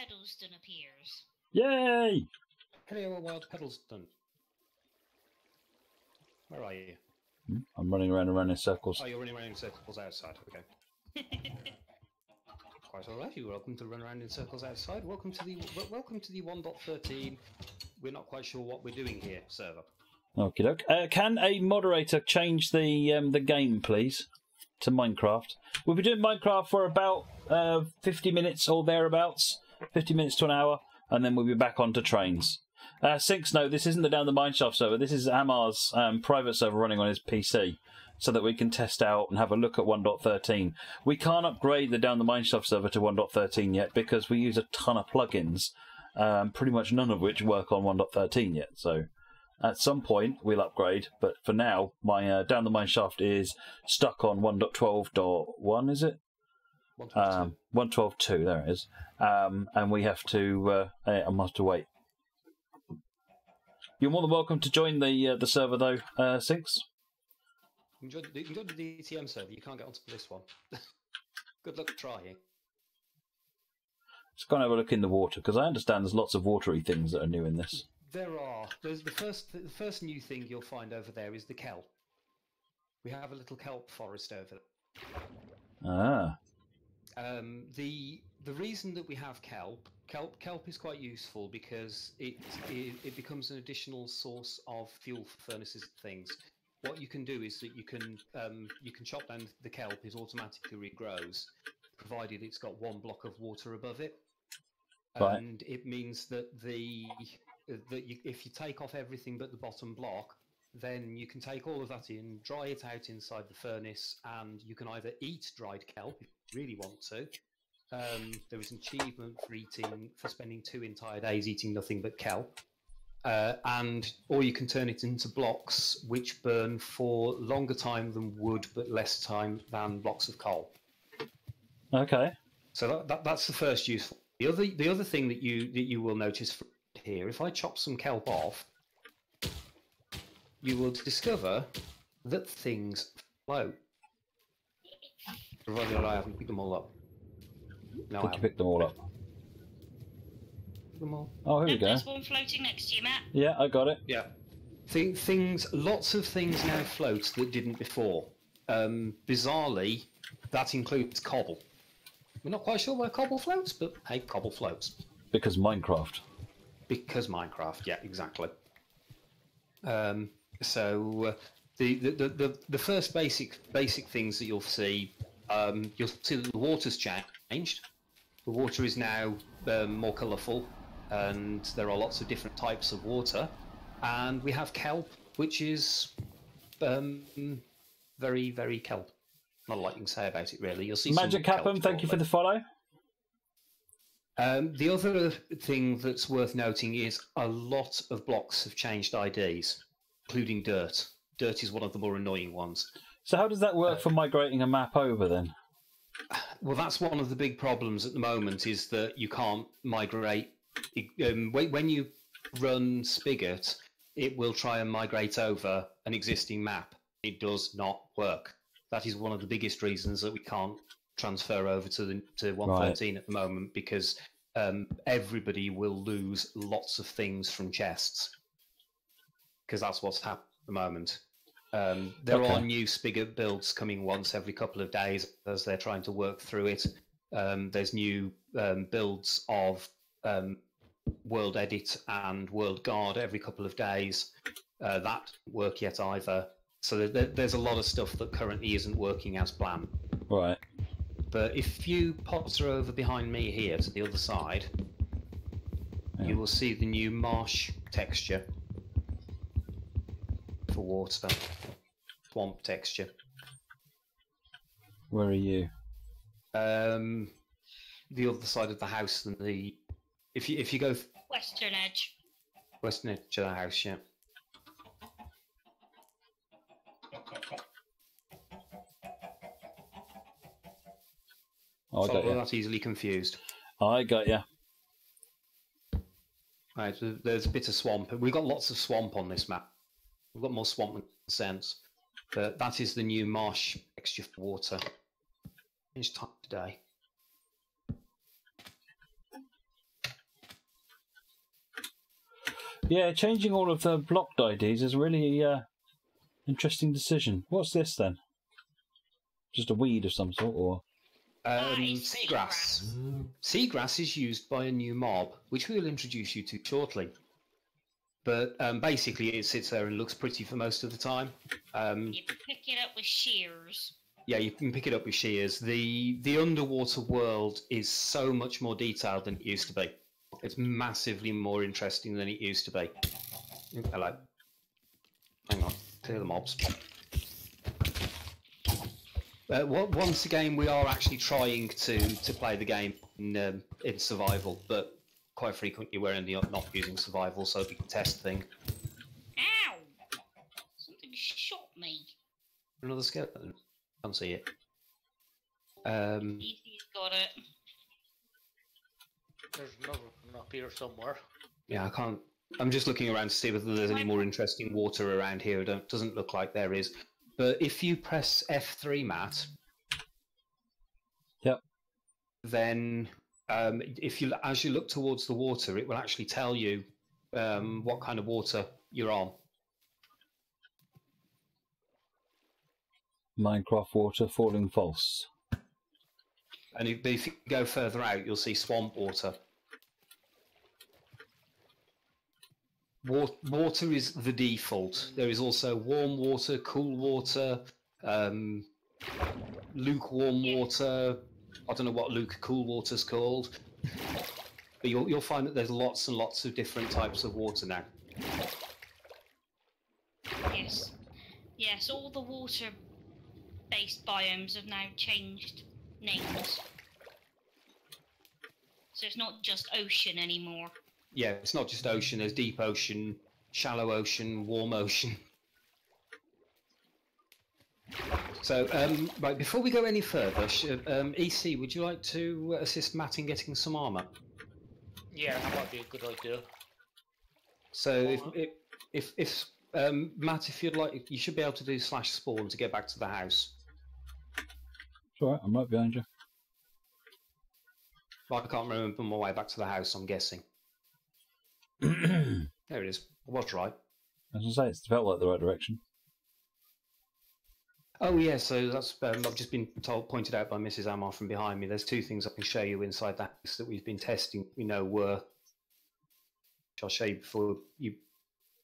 Pedalston appears. Yay! Hello, Wild Pedalston. Where are you? I'm running around in circles. Oh, you're running around in circles outside. Okay. Quite all right. You're welcome to run around in circles outside. Welcome to the 1.13. We're not quite sure what we're doing here, server. Okie doke. Can a moderator change the game, please, to Minecraft? We'll be doing Minecraft for about 50 minutes or thereabouts, 50 minutes to an hour, and then we'll be back onto trains. Sinks, no, this isn't the Down the Mineshaft server. This is Amar's private server running on his PC, so that we can test out and have a look at 1.13. We can't upgrade the Down the Mineshaft server to 1.13 yet because we use a ton of plugins, pretty much none of which work on 1.13 yet. So at some point we'll upgrade, but for now my Down the Mineshaft is stuck on 1.12.1, is it? 1.12.2, there it is. And we have to I must wait. You're more than welcome to join the server though, Sinks. You can join the DTM server. You can't get onto this one. Good luck trying. Let's go and have a look in the water, because I understand there's lots of watery things that are new in this. There are. There's the first new thing you'll find over there is the kelp. We have a little kelp forest over there. Ah. The reason that we have kelp is quite useful because it becomes an additional source of fuel for furnaces and things. What you can do is that you can chop down the kelp, it automatically regrows, provided it's got one block of water above it. Right. And it means that if you take off everything but the bottom block, then you can take all of that in, dry it out inside the furnace, and you can either eat dried kelp if you really want to. There is an achievement for spending 2 entire days eating nothing but kelp. Or you can turn it into blocks which burn for longer time than wood, but less time than blocks of coal. Okay. So that's the first useful. The other thing that you will notice here, if I chop some kelp off, you will discover that things float. Provided I haven't picked them all up. No, I think you picked them all up. Oh, here we go. There's one floating next to you, Matt. Yeah, I got it. Yeah. Lots of things now float that didn't before. Bizarrely, that includes cobble. We're not quite sure why cobble floats, but hey, cobble floats. Because Minecraft. Because Minecraft, yeah, exactly. So the first basic things that you'll see that the water's changed. The water is now more colourful, and there are lots of different types of water. And we have kelp, which is very, very kelp. Not a lot you can say about it, really. You'll see Magic Capum, thank you for the follow. The other thing that's worth noting is a lot of blocks have changed IDs, including dirt. Dirt is one of the more annoying ones. So how does that work for migrating a map over, then? Well, that's one of the big problems at the moment, is that you can't migrate. When you run Spigot, it will try and migrate over an existing map. It does not work. That is one of the biggest reasons that we can't transfer over to 1.13 at the moment, because everybody will lose lots of things from chests, because that's what's happened at the moment. There are new Spigot builds coming once every couple of days as they're trying to work through it. There's new builds of World Edit and World Guard every couple of days. That doesn't work yet either. So there's a lot of stuff that currently isn't working as planned. Right. But if you potter over behind me here to the other side, you will see the new marsh texture for water. Swamp texture. Where are you? The other side of the house than the... If you go... Western edge. Western edge of the house, yeah. Oh, I got you. Not easily confused. I got you. Right, so there's a bit of swamp. We've got lots of swamp on this map. We've got more swamp than sense. But that is the new marsh texture for water. It's time today. Yeah, changing all of the blocked IDs is a really interesting decision. What's this then? Just a weed of some sort, or? It's Seagrass. Seagrass is used by a new mob, which we will introduce you to shortly. But basically, it sits there and looks pretty for most of the time. You pick it up with shears. Yeah, you can pick it up with shears. The underwater world is so much more detailed than it used to be. It's massively more interesting than it used to be. Hello. Hang on. Clear the mobs. Once again, we are actually trying to play the game in survival, but quite frequently we're ending up not using survival, so we can test things. Ow! Something shot me. Another skeleton. Can't see it. He's got it. There's another one up here somewhere. Yeah, I can't. I'm just looking around to see whether there's any more interesting water around here. It doesn't look like there is. But if you press F3, Matt. Yep. Then, as you look towards the water, it will actually tell you what kind of water you're on. Minecraft water falling false. And if you go further out, you'll see swamp water. Water is the default. There is also warm water, cool water, lukewarm water. I don't know what cool water's called. But you'll find that there's lots and lots of different types of water now. Yes. Yes, all the water-based biomes have now changed names. So it's not just ocean anymore. Yeah, it's not just ocean. There's deep ocean, shallow ocean, warm ocean. So, right, before we go any further, EC, would you like to assist Matt in getting some armour? Yeah, that might be a good idea. So, if Matt, if you'd like, you should be able to do /spawn to get back to the house. It's alright, I'm right behind you. Well, I can't remember my way back to the house, I'm guessing. There it is. I was right. As I say, it's felt like the right direction. Oh yeah, so that's I've just been pointed out by Mrs. Amar from behind me. There's two things I can show you inside the house that we've been testing. We know were, which I'll show you before you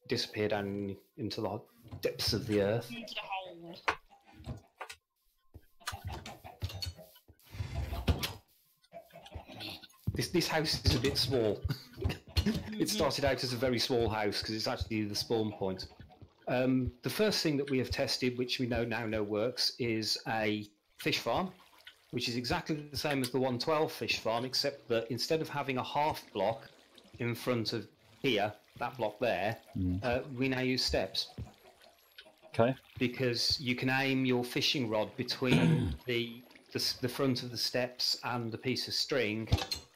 disappear down into the depths of the earth. Into the hole. This house is a bit small. It started out as a very small house because it's actually the spawn point. The first thing that we have tested, which we now know works, is a fish farm, which is exactly the same as the 112 fish farm, except that instead of having a half block in front of here, that block there, we now use steps. Okay. Because you can aim your fishing rod between the front of the steps and the piece of string,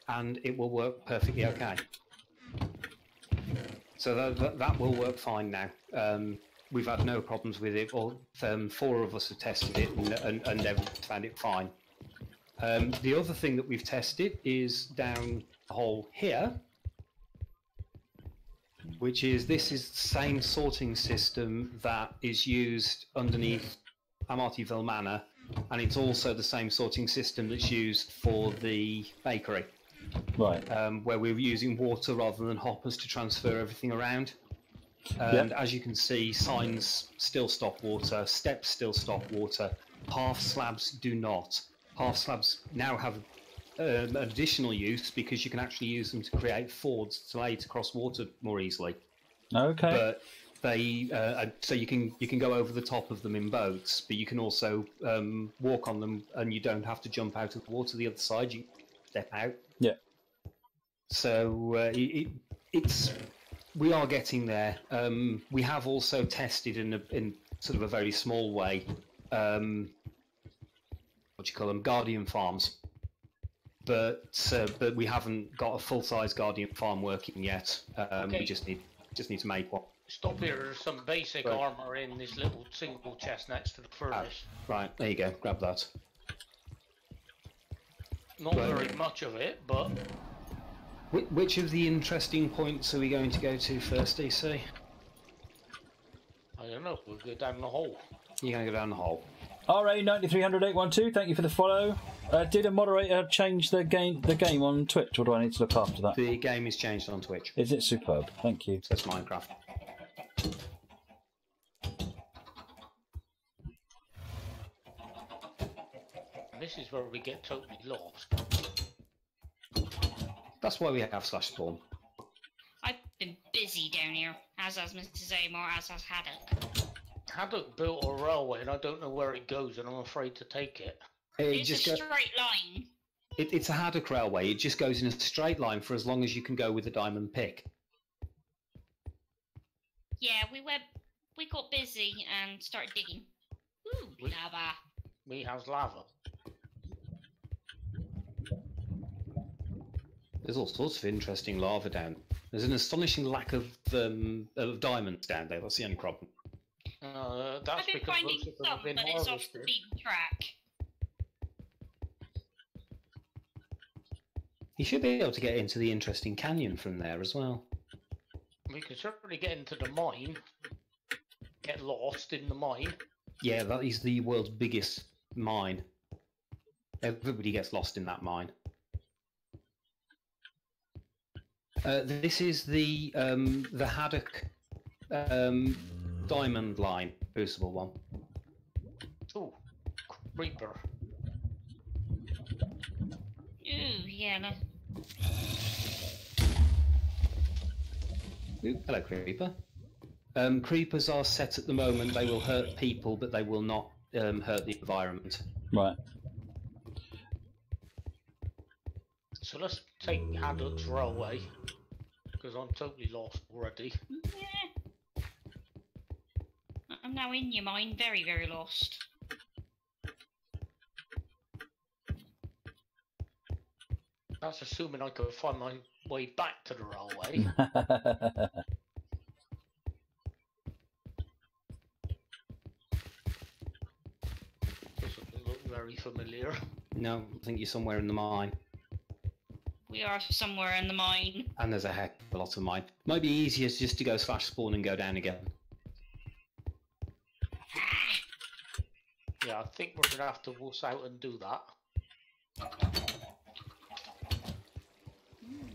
and it will work perfectly okay. So that will work fine now. We've had no problems with it. All 4 of us have tested it and they've found it fine. The other thing that we've tested is down the hole here, which is this is the same sorting system that is used underneath Amartyville Manor, and it's also the same sorting system that's used for the bakery. Right. Where we're using water rather than hoppers to transfer everything around. And as you can see, signs still stop water, steps still stop water, half slabs do not. Half slabs now have an additional use because you can actually use them to create fords to lay to cross water more easily. Okay. But they so you can go over the top of them in boats, but you can also walk on them, and you don't have to jump out of the water the other side. You step out. Yeah. So we are getting there. We have also tested in sort of a very small way. What do you call them? Guardian farms. But we haven't got a full-size Guardian farm working yet. Okay. We just need to make one. Stop here. There's some basic armor in this little single chest next to the furnace. Right, there you go. Grab that. Not very much of it, but Which of the interesting points are we going to go to first, DC? I don't know. We'll go down the hole. You're going to go down the hole. RA9300812, thank you for the follow. Did a moderator change the game on Twitch, or do I need to look after that? The game is changed on Twitch. Is it superb? Thank you. So it's Minecraft. This is where we get totally lost. That's why we have /spawn. I've been busy down here, as has Mrs. Amor, as has Haddock. Haddock built a railway and I don't know where it goes and I'm afraid to take it. It's a straight line. It's a Haddock railway. It just goes in a straight line for as long as you can go with a diamond pick. Yeah, we got busy and started digging. Ooh, lava. We has lava. There's all sorts of interesting lava down. There's an astonishing lack of diamonds down there. That's the only problem. That's I've been because finding most of them some, have been but it's off the harvested. beaten track. You should be able to get into the interesting canyon from there as well. We can certainly get into the mine. Get lost in the mine. Yeah, that is the world's biggest mine. Everybody gets lost in that mine. This is the Haddock diamond line, boostable one. Ooh, creeper. Ooh, yeah, no. Ooh, hello, creeper. Creepers are set at the moment. They will hurt people, but they will not hurt the environment. Right. So let's take Haddock's railway, because I'm totally lost already. Yeah. I'm now in your mine, very, very lost. That's assuming I can find my way back to the railway. Doesn't look very familiar. No, I think you're somewhere in the mine. We are somewhere in the mine. And there's a heck of a lot of mine. Might be easier just to go /spawn and go down again. Yeah, I think we're going to have to wuss out and do that.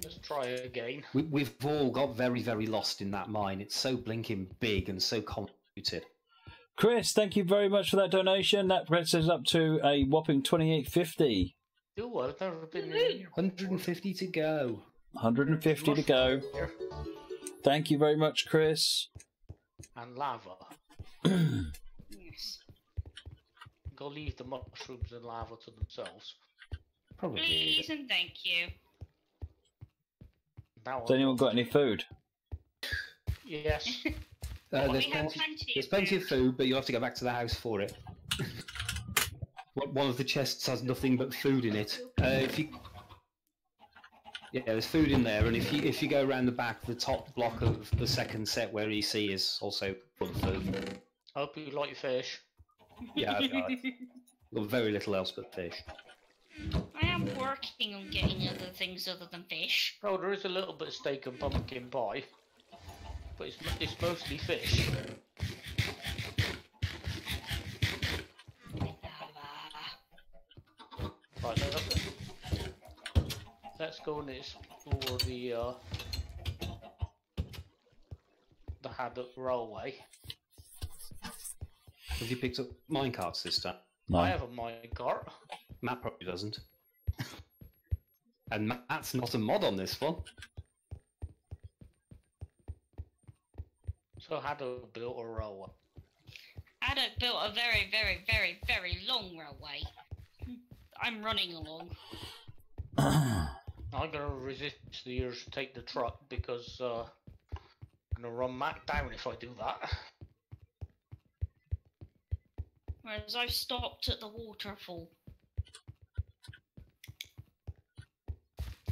Let's try it again. We've all got very, very lost in that mine. It's so blinking big and so convoluted. Chris, thank you very much for that donation. That brings us up to a whopping 28.50. Ooh, I've never been in here. 150 to go. 150 to go. Thank you very much, Chris. And lava. Yes. Go leave the mushrooms and lava to themselves. Probably. Please and thank you. Now Has anyone got any food? Yes. There's plenty of food, but you'll have to go back to the house for it. One of the chests has nothing but food in it. Yeah, there's food in there, and if you go around the back, the top block of the second set where EC is also full of food. I hope you like fish. Yeah, I've got very little else but fish. I am working on getting other things other than fish. Oh, there is a little bit of steak and pumpkin pie, but it's mostly fish. Right, let's go and explore the Haddock Railway. Have you picked up minecarts this time? No. I have a minecart. Matt probably doesn't. And Matt's not a mod on this one. So Haddock built a railway. Haddock built a very, very, very, very long railway. I'm running along. I'm gonna resist the urge to take the truck because I'm gonna run Matt down if I do that. Whereas I've stopped at the waterfall.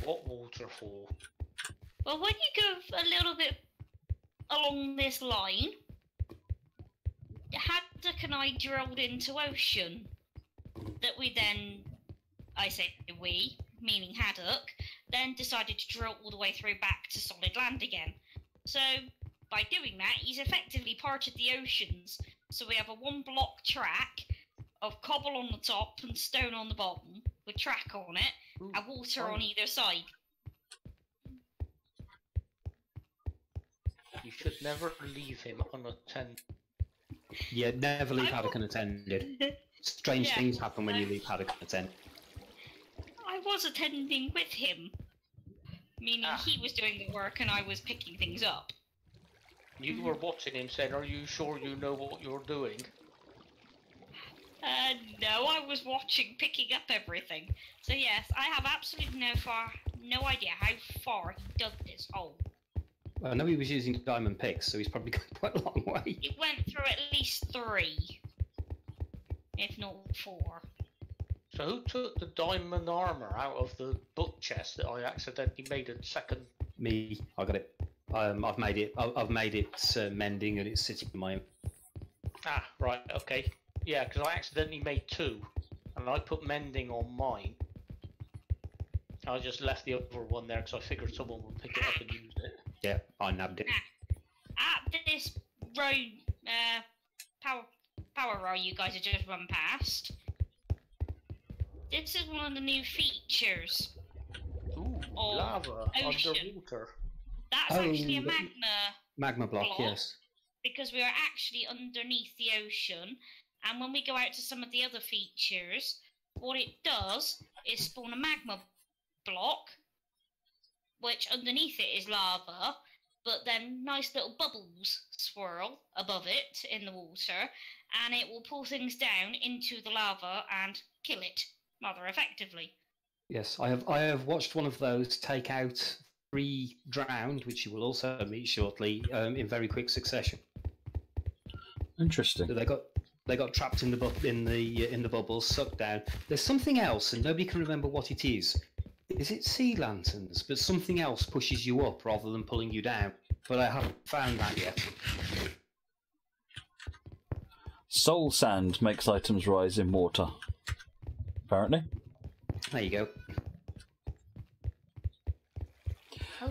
What waterfall? Well, when you go a little bit along this line, Haddock and I drilled into ocean. That we then, I say we, meaning Haddock, then decided to drill all the way through back to solid land again. So, by doing that, he's effectively parted the oceans. So we have a 1-block track of cobble on the top and stone on the bottom, with track on it, and water on either side. You should never leave him unattended. Yeah, never leave Haddock unattended. Strange things happen when you leave Haddock unattended. I was attending with him, meaning he was doing the work and I was picking things up. You were watching him saying, "Are you sure you know what you're doing?" No, I was watching, picking up everything. So yes, I have absolutely no idea how far he dug this hole. Well, I know he was using diamond picks, so he's probably gone quite a long way. It went through at least 3, if not 4. So who took the diamond armor out of the book chest that I accidentally made a second? Me, I got it. I've made it. I've made it mending, and it's sitting in my. Ah, right, okay. Yeah, because I accidentally made 2, and I put mending on mine. I just left the other one there because I figured someone would pick it up and use it. Yeah, I nabbed it. At this road, power row you guys have just run past, this is one of the new features. Ooh, of lava ocean. underwater. That's actually a Magma block, yes. Because we are actually underneath the ocean, and when we go out to some of the other features, what it does is spawn a magma block, which underneath it is lava, but then nice little bubbles swirl above it in the water, and it will pull things down into the lava and kill it rather effectively. Yes, I have watched one of those take out 3 drowned, which you will also meet shortly, in very quick succession. Interesting. So they got trapped in the bubbles, sucked down. There's something else, and nobody can remember what it is. Is it sea lanterns? But something else pushes you up rather than pulling you down. But I haven't found that yet. Soul sand makes items rise in water. Apparently. There you go.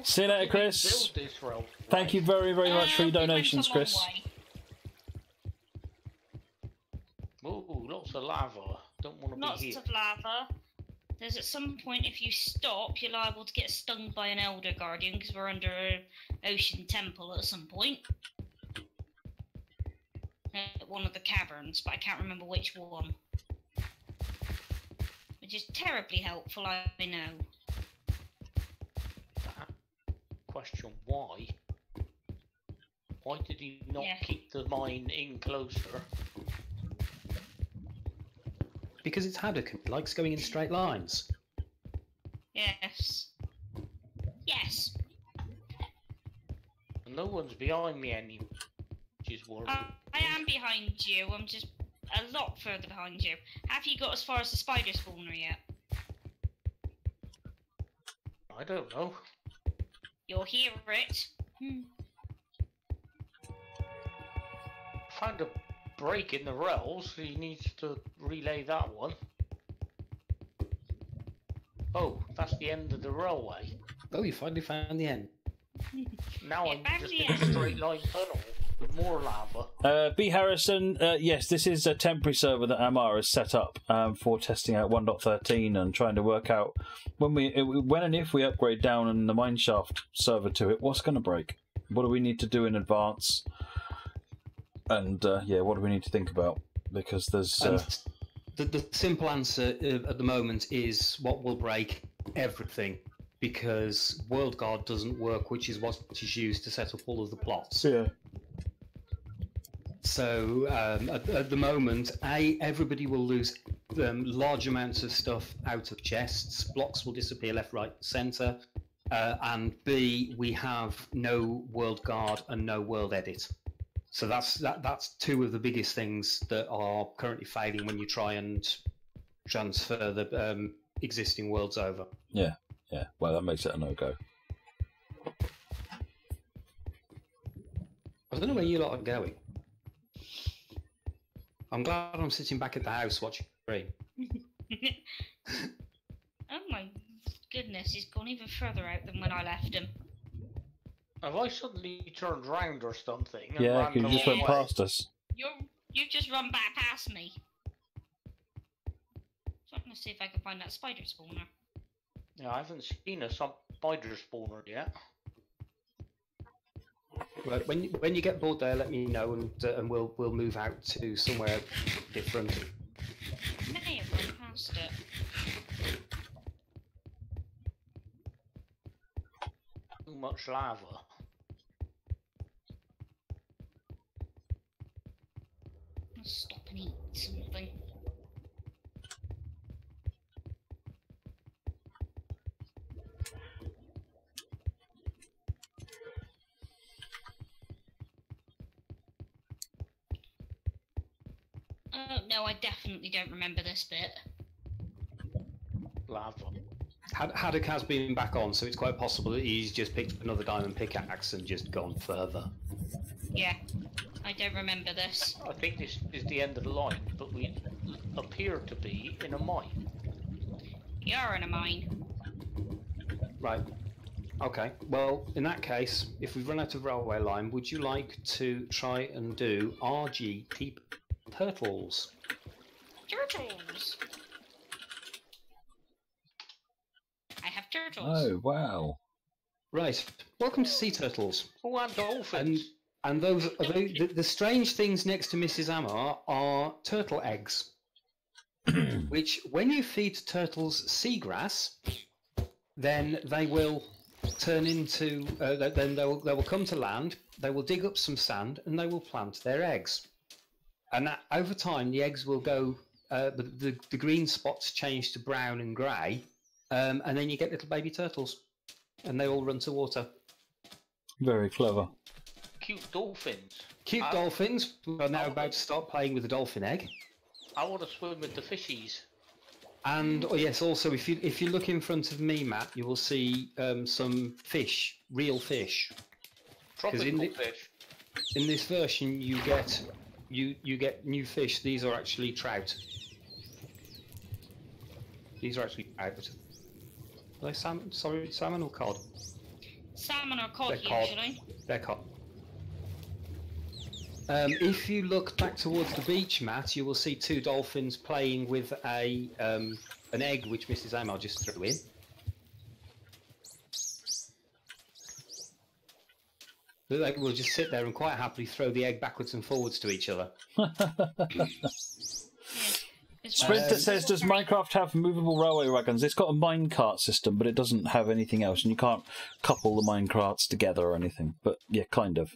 See you later, Chris. Thank you very, very much for your donations, Chris. Ooh, lots of lava. Don't want to be here. Lots of lava. There's at some point, if you stop, you're liable to get stung by an Elder Guardian, because we're under an ocean temple at some point. One of the caverns, but I can't remember which one. Which is terribly helpful, I know. Question, why? Why did he not keep the mine in closer? Because it's Haddock and likes going in straight lines. Yes. Yes. No one's behind me anymore, which is worrying. I am behind you. I'm just a lot further behind you. Have you got as far as the spider spawner yet? I don't know. You'll hear it. Found a break in the rails, so he needs to relay that one. Oh, that's the end of the railway. Oh, you finally found the end. Now I'm just in a straight line tunnel with more lava. B. Harrison, yes, this is a temporary server that Amar has set up for testing out 1.13 and trying to work out when and if we upgrade down in the mineshaft server to it, what's going to break? What do we need to do in advance? And yeah, what do we need to think about? Because there's the simple answer at the moment is what will break everything, because World Guard doesn't work, which is what is used to set up all of the plots. Yeah. So at the moment, everybody will lose large amounts of stuff out of chests. Blocks will disappear left, right, centre. And B, we have no World Guard and no World Edit. So that's 2 of the biggest things that are currently failing when you try and transfer the existing worlds over. Yeah. Well, that makes it a no-go. I don't know where you lot are going. I'm glad I'm sitting back at the house watching the stream. Oh my goodness, he's gone even further out than when I left him. Have I suddenly turned round or something? And Yeah, ran you the just wrong went way? past us. You've just run back past me. So I'm gonna see if I can find that spider spawner. Yeah, I haven't seen a spider spawner yet. Right, when you get bored there, let me know, and we'll move out to somewhere different. May have run past it. Too much lava. Let's stop and eat something. Oh no, I definitely don't remember this bit. Lava. Haddock has been back on, so it's quite possible that he's just picked up another diamond pickaxe and just gone further. Yeah, I don't remember this. I think this is the end of the line, but we appear to be in a mine. You're in a mine. Right. Okay. Well, in that case, if we've run out of railway line, would you like to try and do RGT turtles? Turtles! I have turtles. Oh, wow. Right. Welcome to Sea Turtles. Oh, and dolphins. And the strange things next to Mrs. Amar are turtle eggs, which when you feed turtles seagrass, then they will turn into. Then they will come to land. They will dig up some sand and they will plant their eggs. And over time, the eggs will go. The green spots change to brown and grey, and then you get little baby turtles, and they all run to water. Very clever. Cute dolphins. Cute dolphins. We are now about to start playing with the dolphin egg. I want to swim with the fishies. And yes, also if you look in front of me, Matt, you will see some fish, real fish. Tropical fish. In this version, you get new fish. These are actually trout. These are actually trout. Are they salmon? Sorry, salmon or cod? Salmon or cod, They're cod. usually. They're cod. If you look back towards the beach, Matt, you will see two dolphins playing with an egg which Mrs. Amar just threw in. They will just sit there and quite happily throw the egg backwards and forwards to each other. Sprinter says, does Minecraft have movable railway wagons? It's got a minecart system, but it doesn't have anything else, and you can't couple the minecarts together or anything. But yeah, kind of.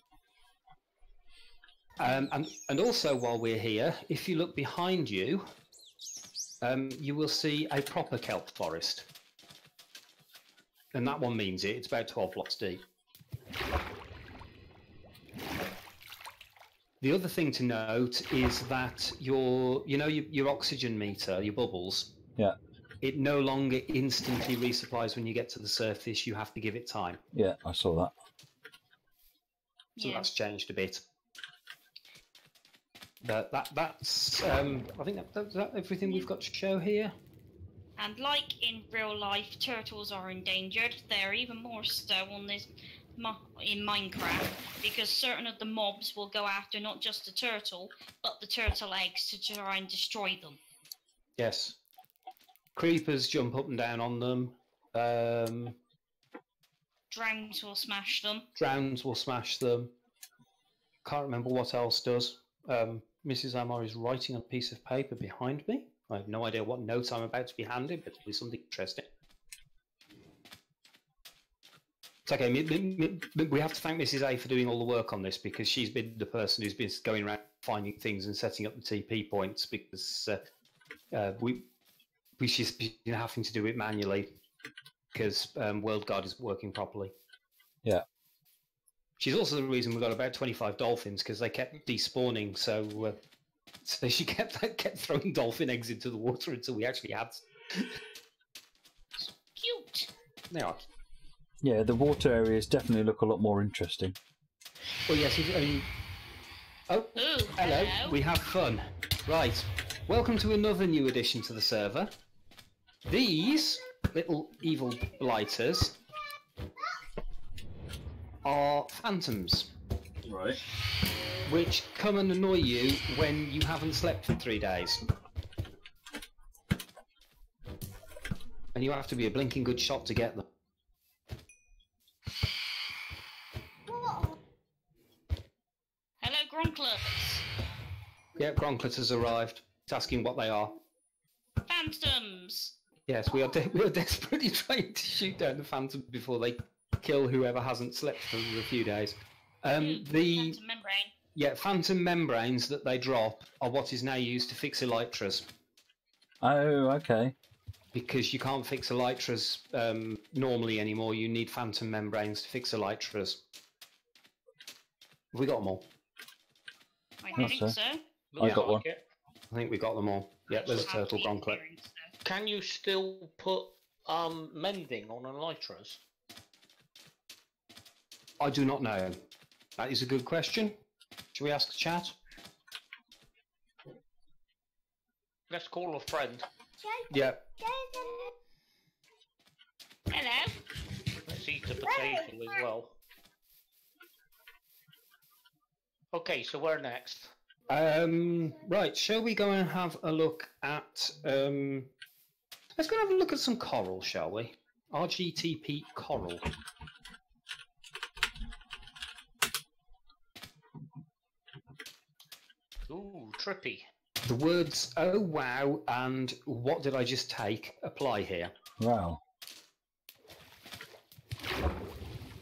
And also, while we're here, if you look behind you, you will see a proper kelp forest. And that one means it. It's about 12 blocks deep. The other thing to note is that your oxygen meter, your bubbles, Yeah. it no longer instantly resupplies when you get to the surface. You have to give it time. Yeah, I saw that. So Yeah. that's changed a bit. That's I think that's everything we've got to show here. And like in real life, turtles are endangered. They're even more so on this in Minecraft, because certain of the mobs will go after not just the turtle, but the turtle eggs to try and destroy them. Yes. Creepers jump up and down on them. Drowns will smash them. Drowns will smash them. Can't remember what else does. Mrs. Amar is writing on a piece of paper behind me. I have no idea what notes I'm about to be handed, but it'll be something interesting. It's okay. We have to thank Mrs. A for doing all the work on this, because she's been the person who's been going around finding things and setting up the TP points, because she's been having to do it manually because WorldGuard isn't working properly. Yeah. She's also the reason we've got about 25 dolphins, because they kept despawning, so she kept throwing dolphin eggs into the water until we actually had. Cute. They are. Yeah, the water areas definitely look a lot more interesting. Well, yes. Oh, Ooh, hello. hello. We have fun. Right. Welcome to another new addition to the server. These little evil blighters are phantoms. Right. Which come and annoy you when you haven't slept for 3 days. And you have to be a blinking good shot to get them. Hello, Gronklets. Yeah, Gronklet has arrived. It's asking what they are. Phantoms. Yes, we are desperately trying to shoot down the phantoms before they kill whoever hasn't slept for a few days. The Phantom membrane. Yeah, phantom membranes that they drop are what is now used to fix elytras. Oh, okay. Because you can't fix elytras normally anymore, you need phantom membranes to fix elytras. Have we got them all? I That's think so. so. I got one. it. I think we got them all. Yeah, there's a turtle Gronklet. Can you still put mending on elytras? I do not know. That is a good question. Should we ask the chat? Let's call a friend. Yeah. Hello. Let's eat a potato as well. Okay, so where next? Right, shall we go and have a look at... let's go and have a look at some coral, shall we? RGTP coral. Ooh, trippy. The words "oh wow" and "what did I just take" apply here. Wow.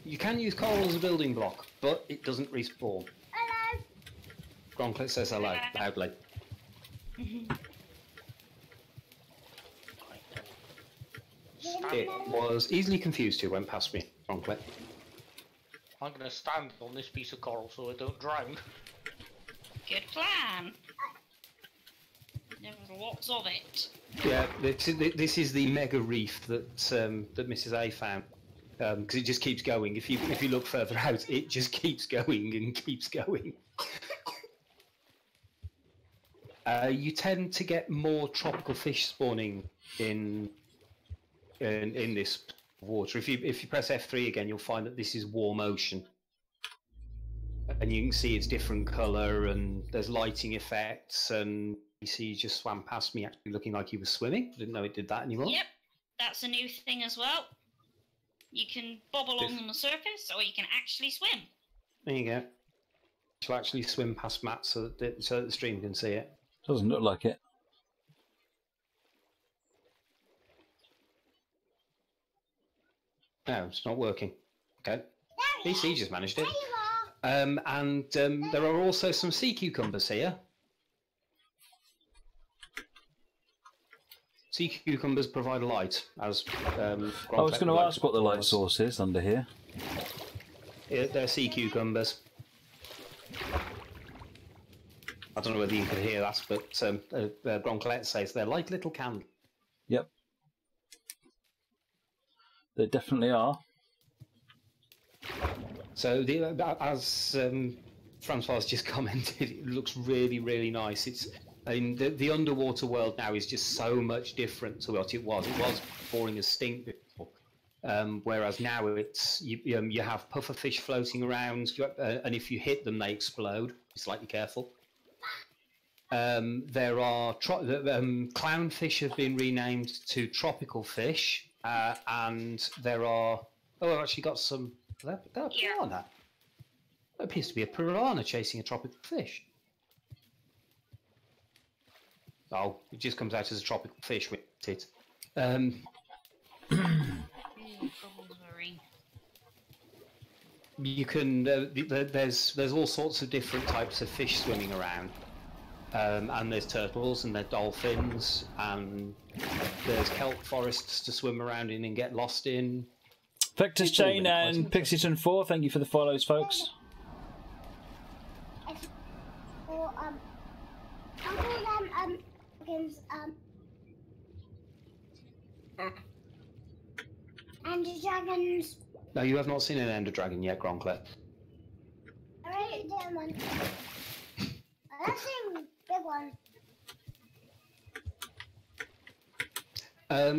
You can use coral as a building block, but it doesn't respawn. Hello. Gronklet says hello loudly. It was easily confused who went past me, Gronklet. I'm going to stand on this piece of coral so I don't drown. Good plan. There was lots of it. Yeah, this is the mega reef that that Mrs. A found. Because it just keeps going. If you look further out, it just keeps going and keeps going. You tend to get more tropical fish spawning in this water. If you press F3 again, you'll find that this is warm ocean, and you can see it's different colour and there's lighting effects. And you see, he just swam past me, actually looking like he was swimming. Didn't know it did that anymore. Yep, that's a new thing as well. You can bob along on the surface, or you can actually swim. There you go. To actually swim past Matt so that the stream can see it. Doesn't look like it. No, it's not working. Okay. PC just managed it. There you are. There are also some sea cucumbers here. Sea cucumbers provide light, as I was going to ask what the light source is under here. Yeah, they're sea cucumbers. I don't know whether you could hear that, but Gronklet says they're like little candles. Yep. They definitely are. So, as Francois just commented, it looks really, really nice. I mean, the underwater world now is just so much different to what it was. It was boring as stink before, whereas now it's you have puffer fish floating around, and if you hit them, they explode. Be slightly careful. There are clownfish have been renamed to tropical fish, and there are. Oh, I've actually got some. That piranha. That appears to be a piranha chasing a tropical fish. Oh, it just comes out as a tropical fish with it. You can. There's all sorts of different types of fish swimming around, and there's turtles and there's dolphins, and there's kelp forests to swim around in and get lost in. Vector's Chain and Pixieton4, thank you for the follows, folks. Or I'll call them and the dragons. No, you have not seen an ender dragon yet, Gronklet. I already did one. That's a big one.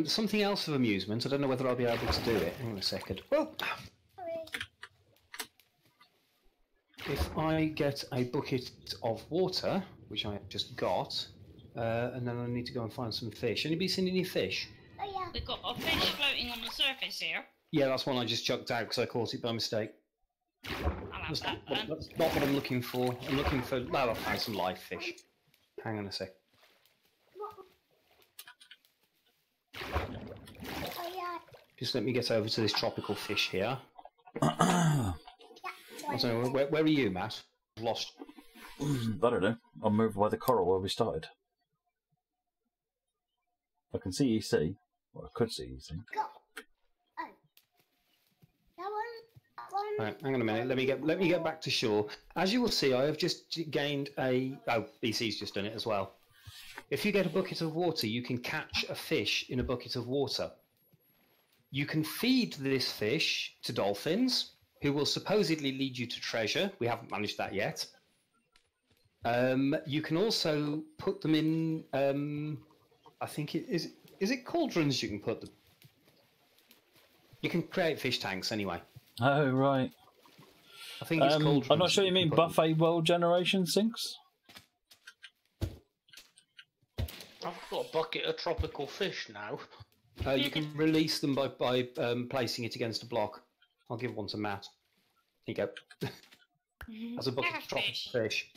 Something else of amusement. I don't know whether I'll be able to do it. Hang on a second. Well, if I get a bucket of water, which I just got, and then I need to go and find some fish. Anybody seen any fish? Oh yeah. We've got a fish floating on the surface here. Yeah, that's one I just chucked out because I caught it by mistake. I'll have that then. That's not what I'm looking for. I'm looking for... Well, I'll find some live fish. Hang on a sec. Oh yeah. Just let me get over to this tropical fish here. Yeah. So, where are you, Matt? I've lost. I don't know. I'll move by the coral where we started. I can see EC. Well, I could see EC. Go. Oh. That one. Right, hang on a minute. Let me get back to shore. As you will see, I have just gained a... Oh, EC's just done it as well. If you get a bucket of water, you can catch a fish in a bucket of water. You can feed this fish to dolphins, who will supposedly lead you to treasure. We haven't managed that yet. You can also put them in... I think it is... Is it cauldrons you can put them? You can create fish tanks anyway. Oh, right. I think it's cauldrons. I'm not sure you mean can put them. buffet world generation sinks? I've got a bucket of tropical fish now. You can release them by placing it against a block. I'll give one to Matt. Here you go. As a bucket of tropical fish.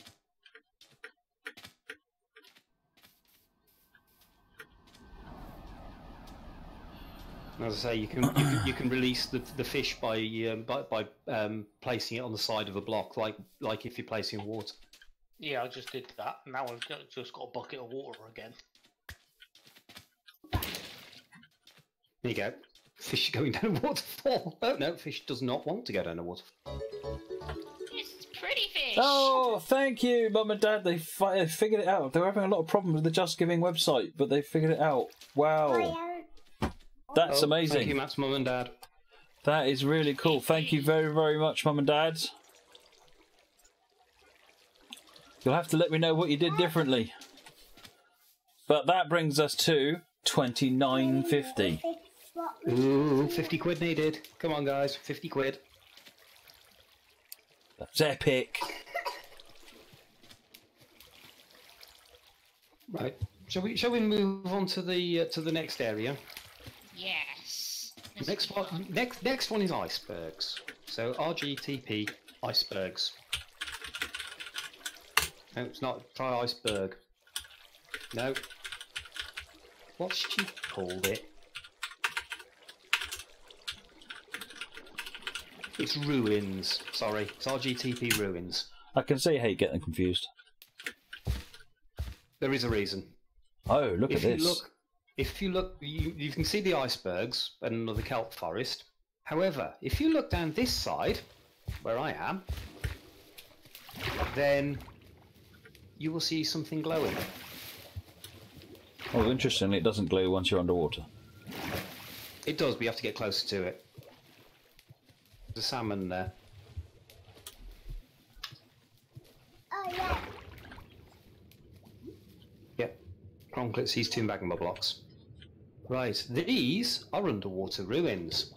As I say, you can release the fish by placing it on the side of a block, like if you're placing water. Yeah, I just did that. Now I've just got a bucket of water again. There you go. Fish going down a waterfall. Oh no, fish does not want to go down a waterfall. It's pretty fish. Oh, thank you, Mum and Dad. They figured it out. They were having a lot of problems with the Just Giving website, but they figured it out. Wow. That's amazing. Thank you, Matt's mum and dad. That is really cool. Thank you very, very much, Mum and Dad. You'll have to let me know what you did differently. But that brings us to 29.50. Ooh, 50 quid needed. Come on, guys, 50 quid. That's epic. Right. Shall we move on to the next area? Yes. Next one is icebergs. So RGTP icebergs. No, it's not. Try iceberg. No. What's she called it? It's ruins. Sorry, it's RGTP ruins. I can see how you get them confused. There is a reason. Oh, look at this. If you look, you can see the icebergs and another kelp forest. However, if you look down this side, where I am, then you will see something glowing. Oh, interestingly, it doesn't glow once you're underwater. It does, but you have to get closer to it. There's a salmon there. Oh yeah. Yep. Cronklet sees two magma blocks. Right, these are underwater ruins.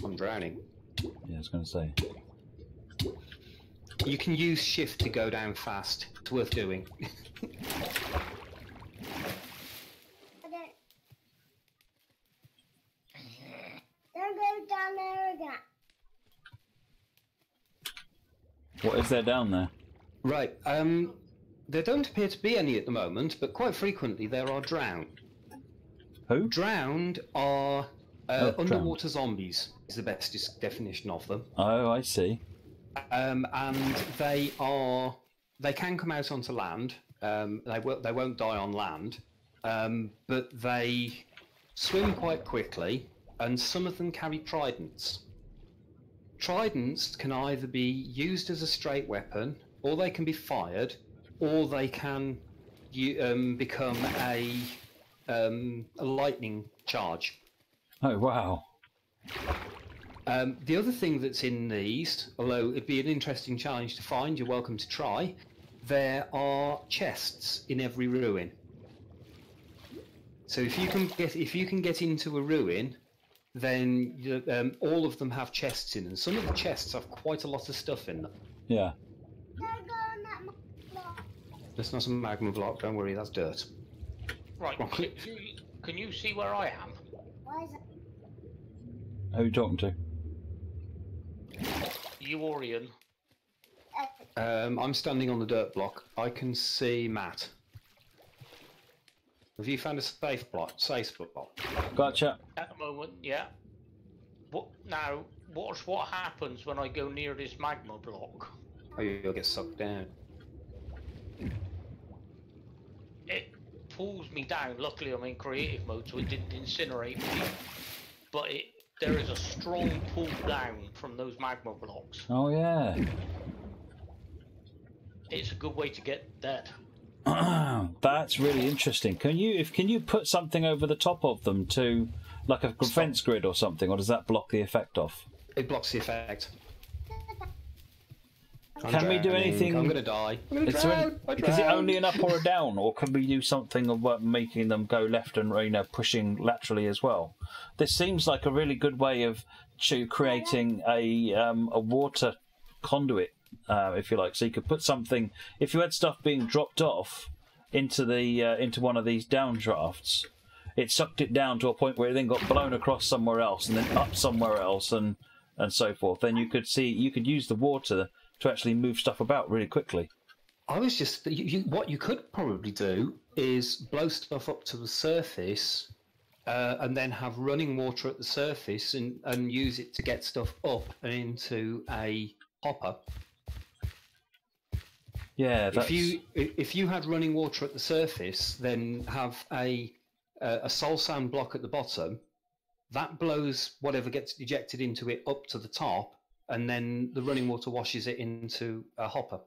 I'm drowning. Yeah, I was going to say. You can use shift to go down fast. It's worth doing. Don't go down there again. What is there down there? Right, there don't appear to be any at the moment, but quite frequently there are drowned. Who? Drowned are underwater drowned. Zombies, is the best definition of them. Oh, I see. And they can come out onto land. They won't die on land, but they swim quite quickly, and some of them carry tridents. Tridents can either be used as a straight weapon, or they can be fired, or they can become a lightning charge. Oh, wow. The other thing that's in these, although it'd be an interesting challenge to find, you're welcome to try, there are chests in every ruin. So if you can get into a ruin, then all of them have chests in, and some of the chests have quite a lot of stuff in them. Yeah. Don't go on that block. That's not a magma block. Don't worry, that's dirt. Right. Can you see where I am? Why is it? Who are you talking to? You, Orion. I'm standing on the dirt block. I can see Matt. Have you found a safe spot? Gotcha. At the moment, yeah. What happens when I go near this magma block? Oh, you'll get sucked down. It pulls me down. Luckily, I'm in creative mode, so it didn't incinerate me. But there is a strong pull down from those magma blocks. Oh yeah. It's a good way to get dead. That's really interesting. Can you put something over the top of them to, like a fence grid or something, or does that block the effect off? It blocks the effect. Can we do anything? I'm gonna die. I'm gonna drown. Is it only an up or a down, or can we do something of making them go left and pushing laterally as well? This seems like a really good way of creating a water conduit, if you like. So you could put something, if you had stuff being dropped off into one of these downdrafts, it sucked it down to a point where it then got blown across somewhere else and then up somewhere else and so forth. Then you could use the water to actually move stuff about really quickly. I was just what you could probably do is blow stuff up to the surface, and then have running water at the surface and use it to get stuff up and into a hopper. Yeah, that's... if you had running water at the surface, then have a soul sand block at the bottom. That blows whatever gets ejected into it up to the top, and then the running water washes it into a hopper.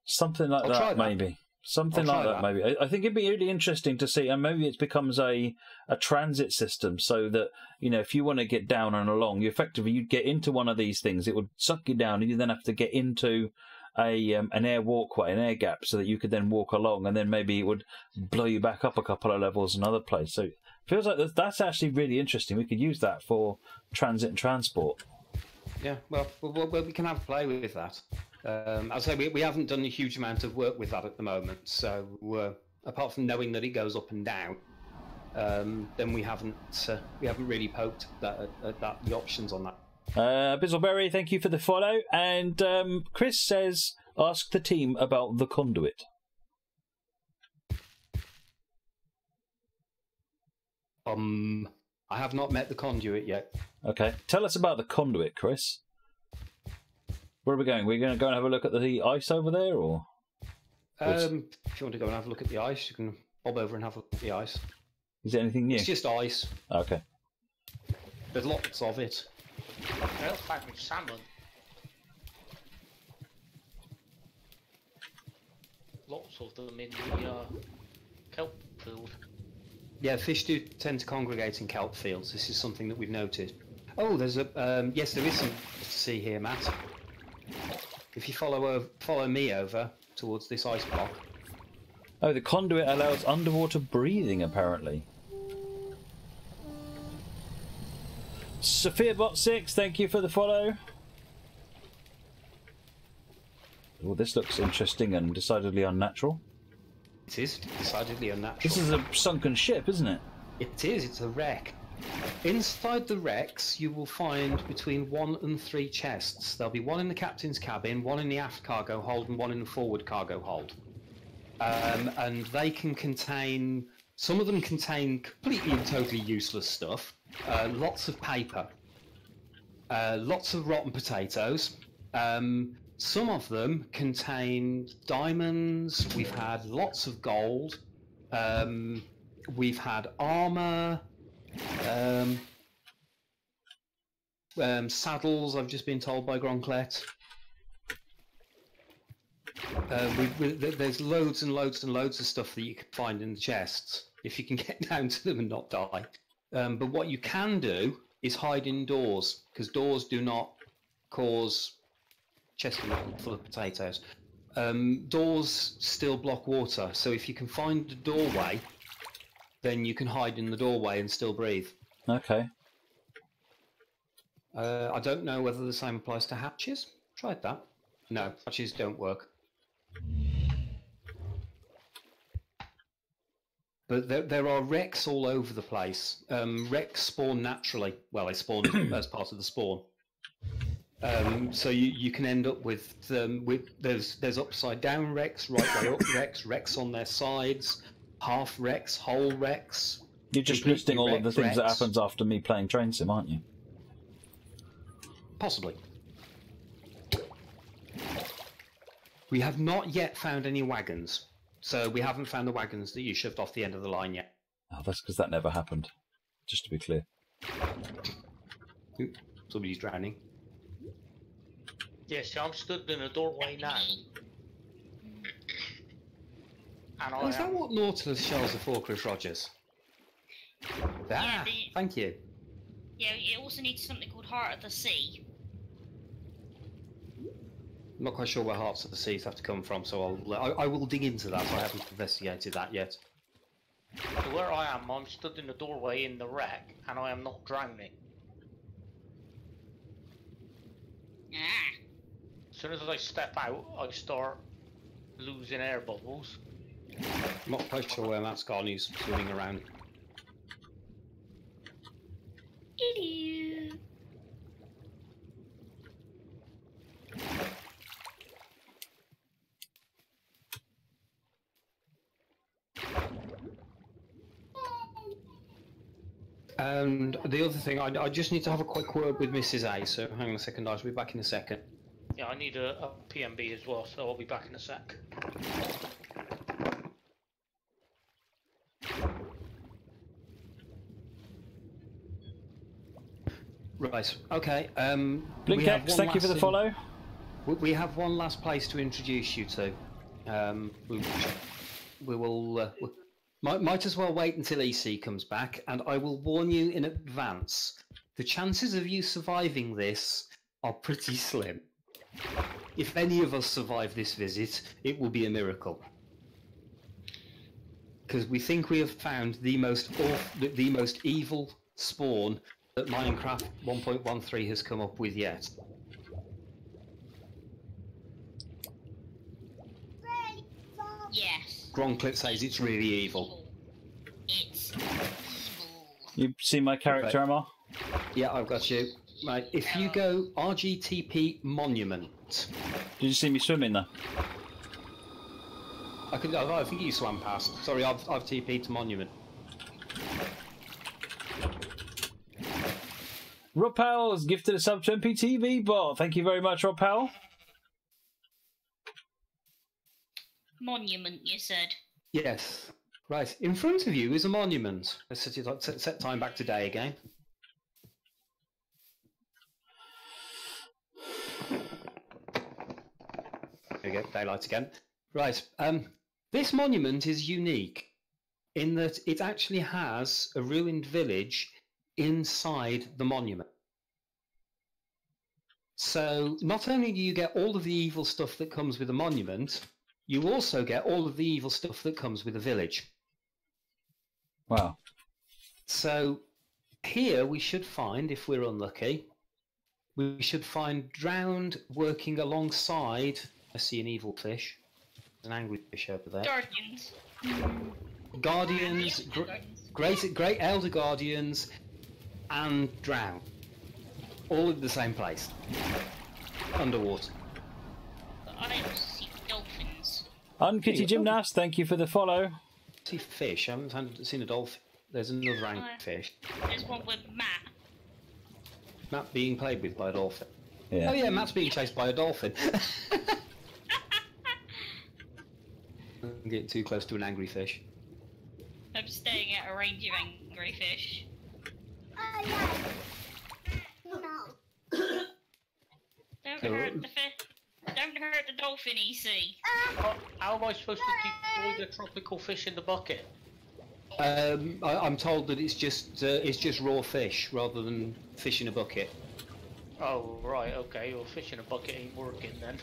Something like that, maybe. Something like that, maybe. I think it'd be really interesting to see, and maybe it becomes a transit system, so that, if you want to get down and along, you'd get into one of these things, it would suck you down, and you then have to get into an air walkway, an air gap, so that you could then walk along, and then maybe it would blow you back up a couple of levels another place. So it feels like that's actually really interesting. We could use that for transit and transport. Yeah, well, we can have a play with that. I'll say we haven't done a huge amount of work with that at the moment. So apart from knowing that it goes up and down, then we haven't really poked at the options on that. Bizzleberry, thank you for the follow. And Chris says, ask the team about the conduit. I have not met the conduit yet. Okay, tell us about the conduit, Chris. Where are we going? We're going to go and have a look at the ice over there, or? If you want to go and have a look at the ice, you can bob over and have a look at the ice. Is it anything new? It's just ice. Okay. There's lots of it. They'll find me salmon. Lots of them in the kelp field. Yeah, fish do tend to congregate in kelp fields. This is something that we've noted. Oh, there's yes, there is some to see here, Matt. If you follow me over towards this ice block. Oh, the conduit allows underwater breathing, apparently. SophiaBot6, thank you for the follow. Well, this looks interesting and decidedly unnatural. It is decidedly unnatural. This is a sunken ship, isn't it? It is, it's a wreck. Inside the wrecks, you will find between 1 and 3 chests. There'll be one in the captain's cabin, one in the aft cargo hold, and one in the forward cargo hold. And they can contain... Some of them contain completely and totally useless stuff. Lots of paper. Lots of rotten potatoes. Some of them contain diamonds. We've had lots of gold. We've had armour. Saddles, I've just been told by Gronklet. There's loads and loads and loads of stuff that you can find in the chests if you can get down to them and not die. But what you can do is hide indoors, because doors do not cause chest full of potatoes. Doors still block water, so if you can find a doorway then you can hide in the doorway and still breathe. Okay. I don't know whether the same applies to hatches. Tried that. No, hatches don't work. But there are wrecks all over the place. Wrecks spawn naturally. Well, they spawn as part of the spawn. So you can end up with there's upside down wrecks, right way up wrecks, wrecks on their sides, half wrecks, whole wrecks. You're just listing all of the things that happens after me playing Train Sim, aren't you? Possibly. We have not yet found any wagons, so we haven't found the wagons that you shoved off the end of the line yet. Oh, that's because that never happened. Just to be clear. Oop, somebody's drowning. Yes, I'm stood in a doorway now. And Oh, is that what Nautilus shells are for, Chris Rogers? Ah, thank you. Yeah, it also needs something called Heart of the Sea. I'm not quite sure where Hearts of the Seas have to come from, so I will dig into that. I haven't investigated that yet. So where I am, I'm stood in the doorway in the wreck, and I am not drowning. Ah. As soon as I step out, I start losing air bubbles. I'm not quite sure where Matt's gone. He's swimming around. Hello. And the other thing, I just need to have a quick word with Mrs. A, so hang on a second, I'll be back in a second. Yeah, I need a PMB as well, so I'll be back in a sec. Right, okay. BlinkX, thank you for the follow. We have one last place to introduce you to. We will... might as well wait until EC comes back, and I will warn you in advance. The chances of you surviving this are pretty slim. If any of us survive this visit, it will be a miracle. Because we think we have found the most evil spawn that Minecraft 1.13 has come up with yet. Yes. Gronklet says it's really evil. It's evil. You see my character, Right. Emma? Yeah, I've got you. Right, if you go RGTP Monument... Did you see me swimming there? I think you swam past. Sorry, I've TP'd to Monument. Rob Powell has gifted a sub to MPTV bot. Thank you very much, Rob Powell. Monument, you said. Yes. Right, in front of you is a monument. Let's set time back to day again. There we go, daylight again. Right, this monument is unique in that it actually has a ruined village inside the monument. So not only do you get all of the evil stuff that comes with a monument, you also get all of the evil stuff that comes with a village. Wow. So here we should find, if we're unlucky, we should find drowned working alongside... I see an evil fish. There's an angry fish over there. Guardians. Guardians, great elder guardians, and drown. All in the same place. Underwater. I also see dolphins. Unkitty Gymnast, thank you for the follow. I see fish. I haven't seen a dolphin. There's another angry fish. There's one with Matt. Matt being played with by a dolphin. Yeah. Oh yeah, Matt's being chased by a dolphin. I'm getting too close to an angry fish. I'm staying at a range of angry fish. No. Don't hurt the fish. Don't hurt the dolphin, EC. How am I supposed to deploy the tropical fish in the bucket? I'm told that it's just raw fish rather than fish in a bucket. Oh, right, okay. Well, fish in a bucket ain't working then.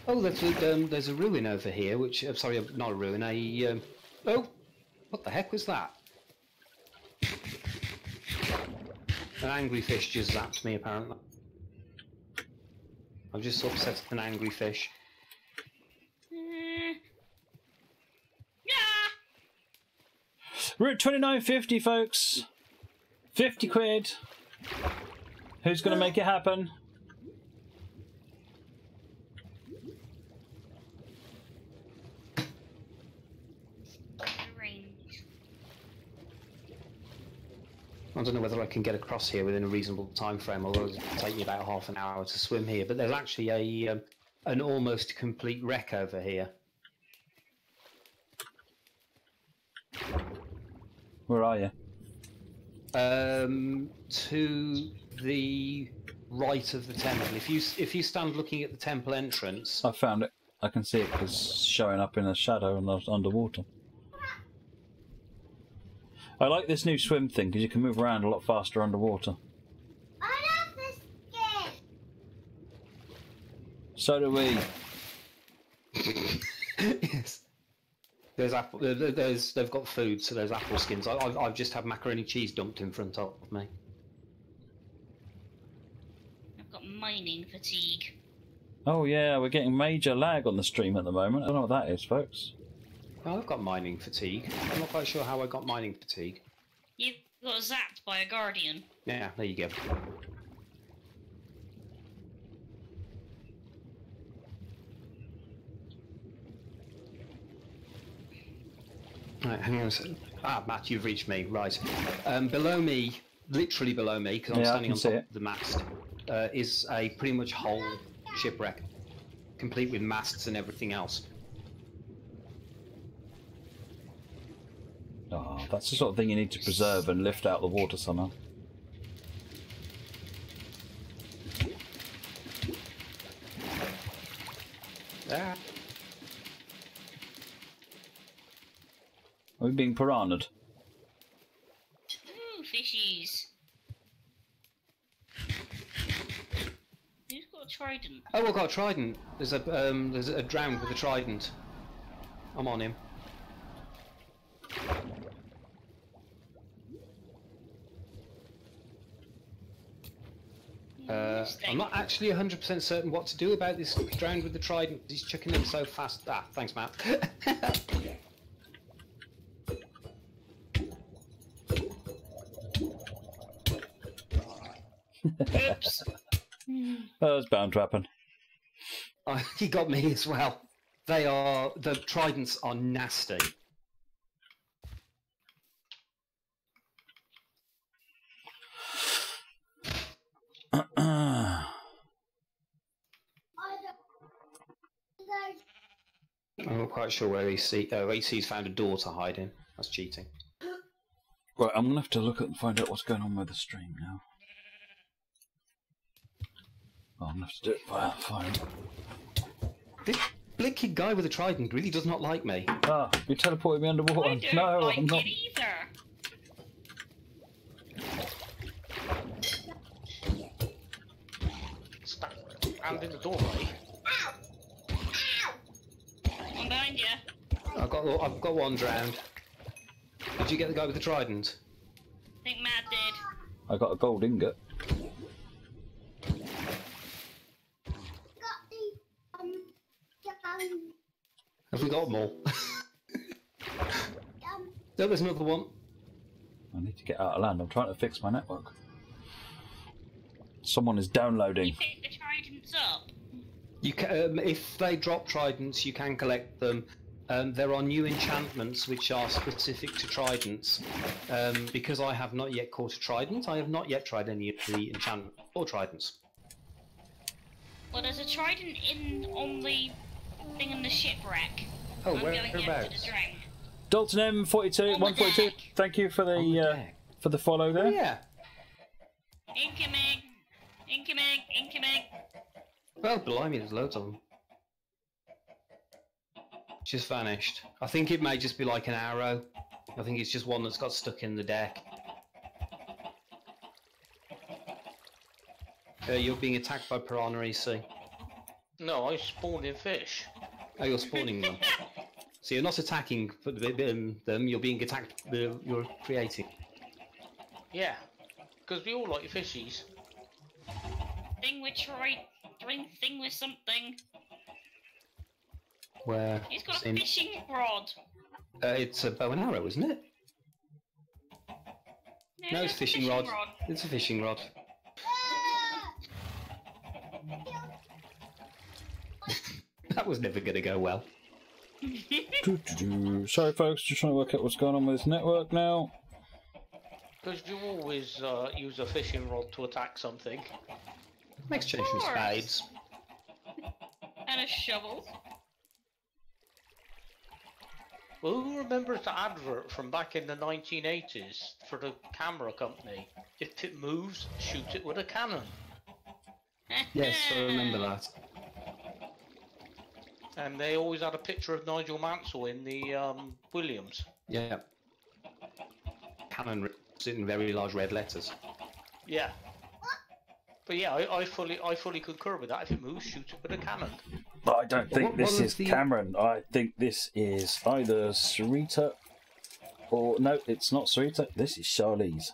Oh, there's a ruin over here, which... sorry, not a ruin, a... oh! What the heck was that? An angry fish just zapped me, apparently. I've just upset an angry fish. We're at 29.50, folks. 50 quid. Who's going to make it happen? I don't know whether I can get across here within a reasonable time frame, although it'll take me about half an hour to swim here. But there's actually an almost complete wreck over here. Where are you? To the right of the temple. If you stand looking at the temple entrance, I found it. I can see it because it's showing up in a shadow and underwater. I like this new swim thing because you can move around a lot faster underwater. I love this game. So do we. yes. There's apple. They've got food, so there's apple skins. I've just had macaroni cheese dumped in front of me. I've got mining fatigue. Oh yeah, we're getting major lag on the stream at the moment. I don't know what that is, folks. Oh, I've got mining fatigue. I'm not quite sure how I got mining fatigue. You got zapped by a guardian. Yeah, there you go. Right, hang on a second. Ah, Matt, you've reached me. Right. Below me, literally below me, because I'm standing on top of the mast, is a pretty much whole shipwreck, complete with masts and everything else. Oh, that's the sort of thing you need to preserve and lift out the water somehow. Ah. Are we being piranha'd? Ooh, fishies. Who's got a trident? Oh, I've got a trident. There's a drowned with a trident. I'm on him. I'm not actually 100% certain what to do about this drowned with the trident. He's chucking them so fast. Ah, thanks, Matt. Oops. That was bound to happen. He got me as well. The tridents are nasty. I'm not quite sure where he's found a door to hide in. That's cheating. Right, I'm going to have to look at and find out what's going on with the stream now. Oh, I'm going to have to do it via phone. This blinking guy with a trident really does not like me. Ah, you teleported me underwater. I don't No, like I'm not. it either. Stand in the doorway. I'm behind you. I've got one drowned. Did you get the guy with the trident? I think Matt did. I got a gold ingot. Got the Have we got them all? No, there's another one. I need to get out of land. I'm trying to fix my network. Someone is downloading. You pick the tridents up. You can, if they drop tridents, you can collect them. There are new enchantments which are specific to tridents. Because I have not yet caught a trident, I have not yet tried any of the enchantments or tridents. Well, there's a trident on the thing in the shipwreck. Oh, I'm going into whereabouts? the drain. Dalton M42, On the 142. deck. Thank you for the follow Oh, there. yeah. Incoming! Incoming! Incoming! Well, blimey, there's loads of them. Just vanished. I think it may just be like an arrow. I think it's just one that's got stuck in the deck. You're being attacked by piranha EC. No, I'm spawning fish. Oh, you're spawning them. So you're not attacking them, you're being attacked, you're creating. Yeah, because we all like fishies. Thing with Troy. Thing with something. Where? He's got a fishing rod. It's a bow and arrow, isn't it? No, it's a fishing rod. It's a fishing rod. That was never going to go well. Sorry, folks, just trying to work out what's going on with this network now. Because you always use a fishing rod to attack something. Makes change from spades. And a shovel. Well, who remembers the advert from back in the 1980s for the camera company? If it moves, shoot it with a cannon. Yes, I remember that. And they always had a picture of Nigel Mansell in the Williams. Yeah. Cannon in very large red letters. Yeah. But yeah, I fully concur with that. If it moves, shoot it with a cannon. But I don't think this is Cameron. I think this is either Sarita or... No, it's not Sarita. This is Charlize.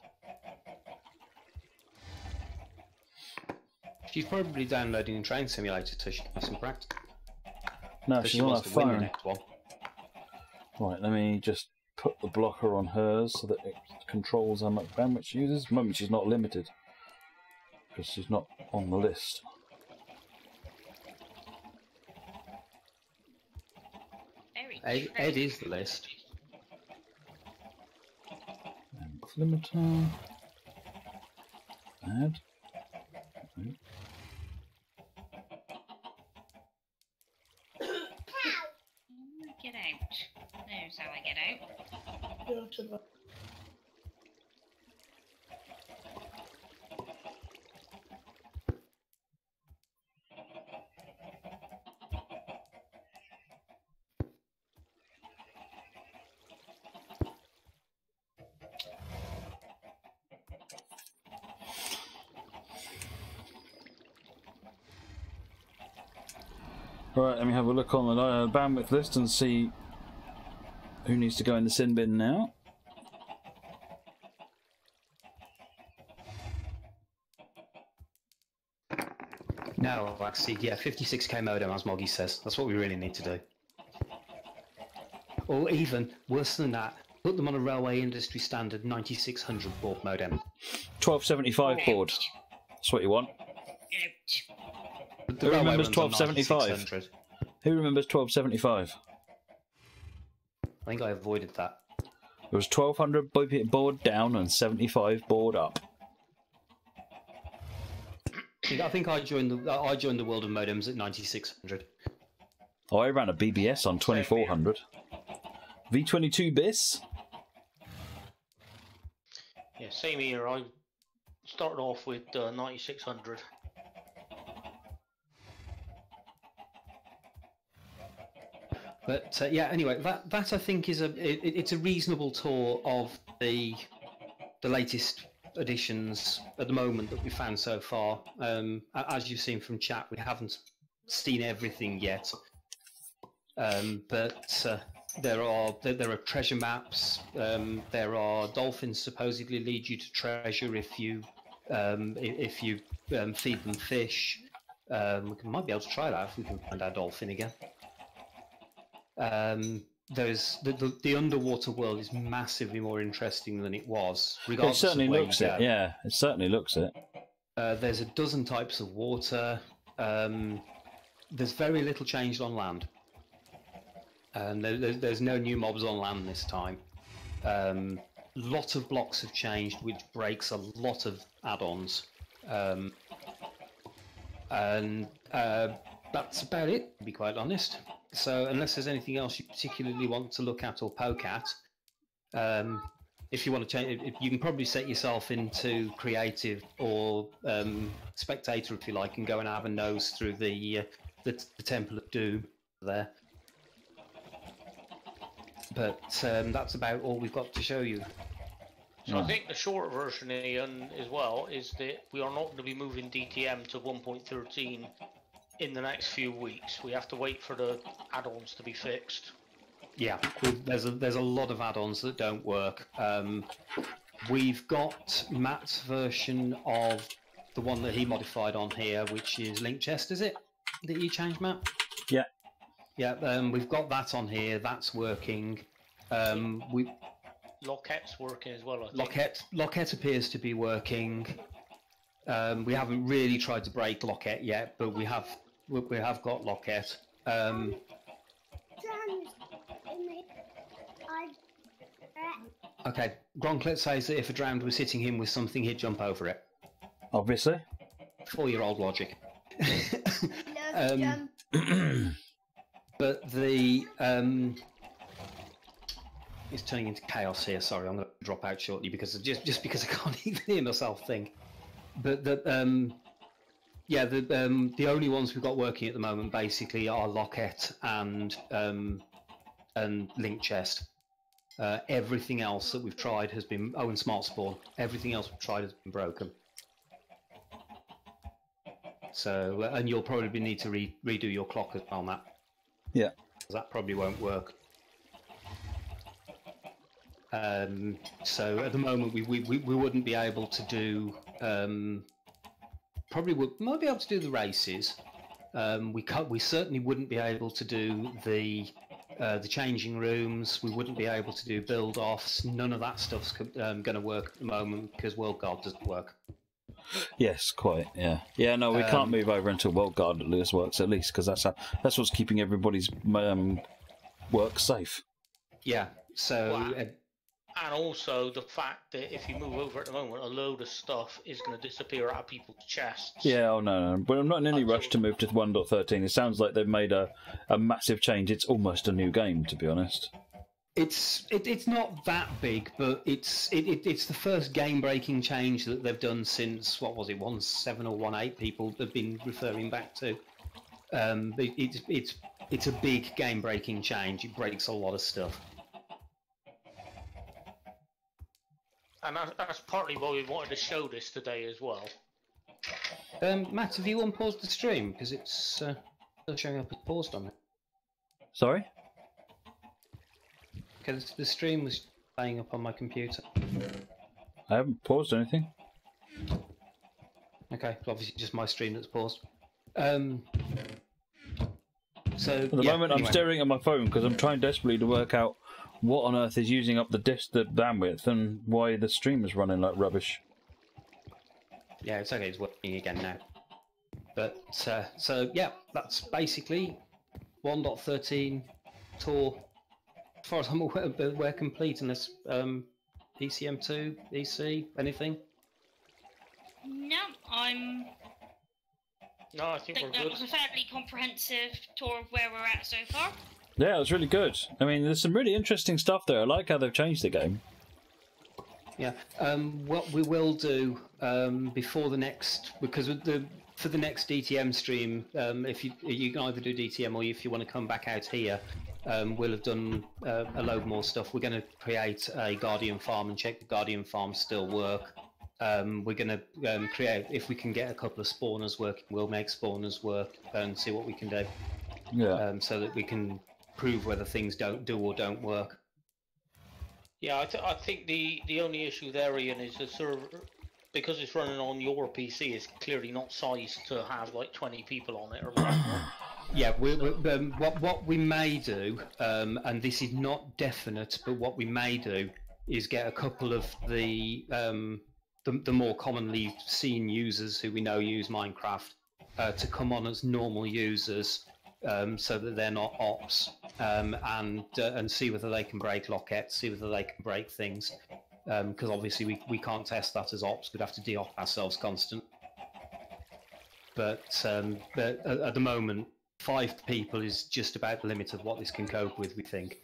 She's probably downloading Train Simulator so she can have some practice. No, she's on her phone. Next one. Right, let me just put the blocker on hers so that it controls how much bandwidth she uses. At the moment she's not limited because she's not on the list. Ed is the list. And limiter. Add. Get out. There's how I get out. Right, let me have a look on the bandwidth list and see who needs to go in the sin bin now. No, actually, yeah, 56k modem, as Moggy says. That's what we really need to do. Or even, worse than that, put them on a railway industry standard 9600 baud modem. 1275 baud. That's what you want. Who remembers 1275? Who remembers 1275? I think I avoided that. It was 1200 baud down and 75 baud up. I think I joined the world of modems at 9600. Oh, I ran a BBS on 2400. V22 bis. Yeah, same here. I started off with 9600. But yeah, anyway, that I think is it's a reasonable tour of the latest additions at the moment that we've found so far. As you've seen from chat, we haven't seen everything yet, but there are treasure maps. There are dolphins supposedly lead you to treasure if you feed them fish. We might be able to try that if we can find our dolphin again. There's the underwater world is massively more interesting than it was. It certainly looks it. Yeah, it certainly looks it. There's a dozen types of water. There's very little changed on land. There's no new mobs on land this time. Lot of blocks have changed, which breaks a lot of add-ons. And that's about it, to be quite honest. So unless there's anything else you particularly want to look at or poke at, if you want to change, you can probably set yourself into creative or spectator if you like, and go and have a nose through the Temple of Doom there. But that's about all we've got to show you. So I think the short version, Ian, as well, is that we are not going to be moving DTM to 1.13 in the next few weeks. We have to wait for the add-ons to be fixed. Yeah, there's a lot of add-ons that don't work. We've got Matt's version of the one that he modified on here, which is Link Chest, is it? That you changed, Matt? Yeah. Yeah, we've got that on here. That's working. Locket's working as well, I think. Locket appears to be working. We haven't really tried to break Locket yet, but we have got Locket. Okay, Gronklet says that if a drowned was hitting him with something, he'd jump over it. Obviously. 4-year-old logic. Love But the it's turning into chaos here. Sorry, I'm going to drop out shortly because just because I can't even hear myself think. But the only ones we've got working at the moment basically are Locket and Link Chest. Everything else that we've tried has been and Smart Spawn. Everything else we've tried has been broken. So and you'll probably need to redo your clock as well, Matt. Yeah. That probably won't work. So at the moment we wouldn't be able to do. Might be able to do the races. We certainly wouldn't be able to do the changing rooms. We wouldn't be able to do build offs. None of that stuff's going to work at the moment because World Guard doesn't work. Yes, quite. Yeah, yeah. No, we can't move over until World Guard works at least because that's what's keeping everybody's work safe. Yeah. So. Wow. And also the fact that if you move over at the moment, a load of stuff is going to disappear out of people's chests. Yeah, oh no. But I'm not in any rush to move to 1.13. It sounds like they've made a massive change. It's almost a new game, to be honest. It's not that big, but it's the first game-breaking change that they've done since, what was it, 1.7 or 1.8 people have been referring back to. It's a big game-breaking change. It breaks a lot of stuff. And that's partly why we wanted to show this today as well. Matt, have you unpaused the stream? Because it's still showing up as paused on it. Sorry? Because the stream was playing up on my computer. I haven't paused anything. Okay, obviously just my stream that's paused. So At the moment, I'm staring at my phone because I'm trying desperately to work out what on earth is using up the bandwidth and why the stream is running like rubbish. Yeah, it's okay. It's working again now. But so yeah, that's basically 1.13 tour. As far as I'm aware, we're complete unless ECM2, EC, anything. No, No, I think we're that good. was a fairly comprehensive tour of where we're at so far. Yeah, it was really good. I mean, there's some really interesting stuff there. I like how they've changed the game. Yeah. What we will do before the next, because for the next DTM stream, if you can either do DTM or if you want to come back out here, we'll have done a load more stuff. We're going to create a Guardian farm and check the Guardian farms still work. We're going to create, if we can get a couple of spawners working, we'll make spawners work and see what we can do. Yeah. So that we can prove whether things do or don't work. Yeah, I think the only issue there, Ian, is the server, because it's running on your PC, it's clearly not sized to have like 20 people on it or whatever. Yeah, what we may do, and this is not definite, but what we may do is get a couple of the more commonly seen users who we know use Minecraft to come on as normal users, so that they're not ops, and see whether they can break Lockets, see whether they can break things, because obviously we can't test that as ops. We'd have to de-op ourselves constant. But at the moment, 5 people is just about the limit of what this can cope with, we think.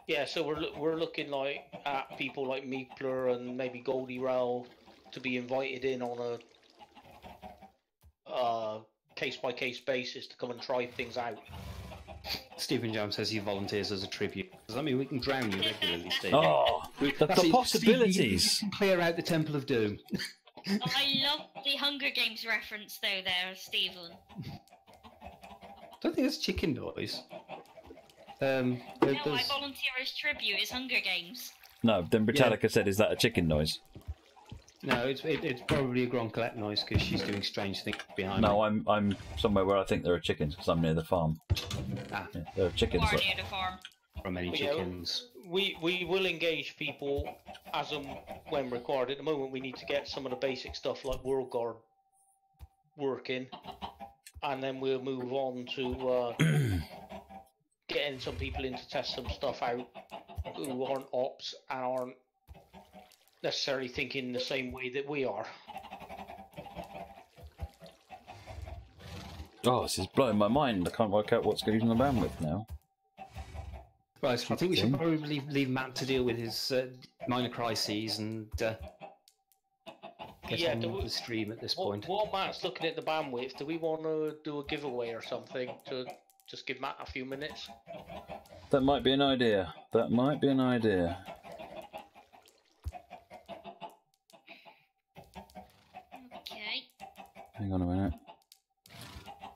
Yeah, so we're looking like at people like Meepler and maybe Goldie Rell to be invited in on a case-by-case basis to come and try things out. Stephen Jones says he volunteers as a tribute. Does that mean we can drown you regularly, Steve? Oh, the possibilities! Steve, you can clear out the Temple of Doom. I love the Hunger Games reference, though, there, Stephen. think it's chicken noise. No, I volunteer as tribute. It's Hunger Games. No, then Britannica said, "Is that a chicken noise?" No, it's probably a Groncolette noise because she's doing strange things behind me. No, I'm somewhere where I think there are chickens because I'm near the farm. Ah, Yeah, there are chickens. You are near the farm. from any chickens. We will engage people as and when required. At the moment, we need to get some of the basic stuff like World Guard working, and then we'll move on to getting some people in to test some stuff out who aren't ops and aren't necessarily thinking the same way that we are. Oh, this is blowing my mind. I can't work out what's using the bandwidth now. Right, so I think we should probably leave Matt to deal with his minor crises and get on the stream at this point. While Matt's looking at the bandwidth, do we want to do a giveaway or something to just give Matt a few minutes? That might be an idea. That might be an idea. Okay. Hang on a minute.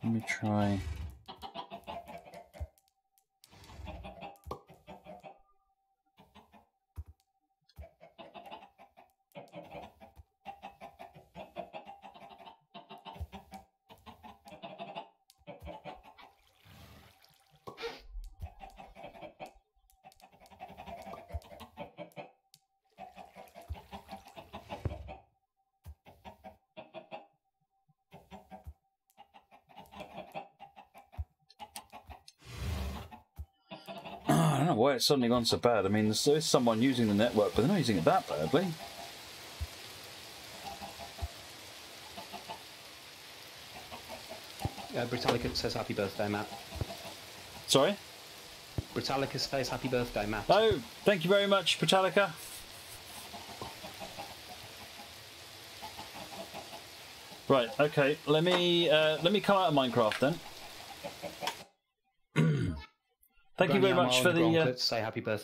Let me try. I don't know why it's suddenly gone so bad. I mean, there is someone using the network, but they're not using it that badly. Britannica says happy birthday, Matt. Sorry? Britannica says happy birthday, Matt. Oh, thank you very much, Britannica. Right, okay. Let me come out of Minecraft then. Thank you very much for the. Say happy birthday.